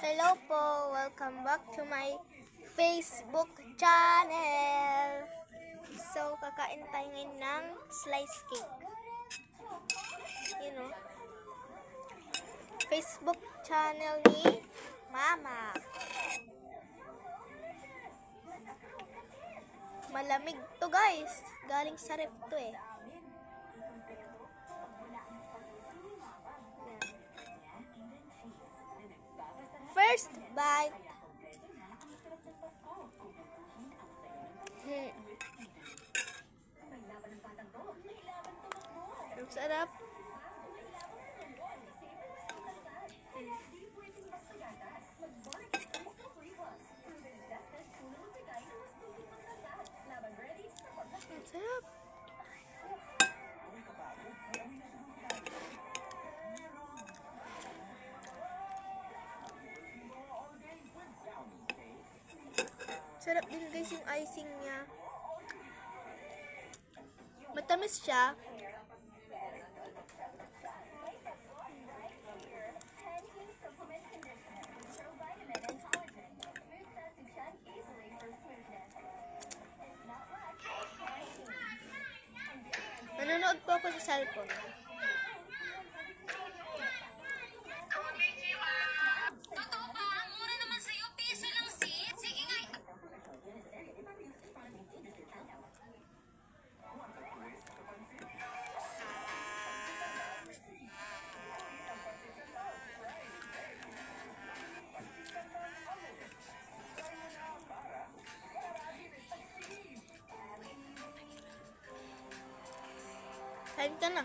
Hello po! Welcome back to my Facebook channel! So, kakain tayo ngayon ng slice cake. You know, Facebook channel ni Mama. Malamig to guys. Galing sa ref to eh. First bite. Ang sarap. Ang sarap. Sarap din guys yung icing niya. Matamis siya. Nanonood po ako sa cellphone. Totoo ba? Ang mura naman sa'yo. Piso lang, sis. Sige nga. Kain ka na.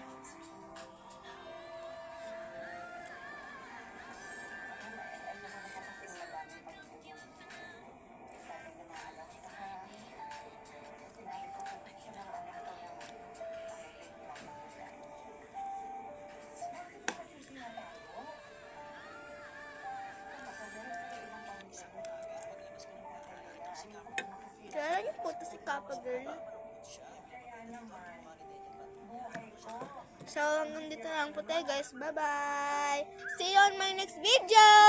Kaya niyo po ito si Kappa Girl. So, hanggang dito lang po tayo guys. Bye-bye! See you on my next video!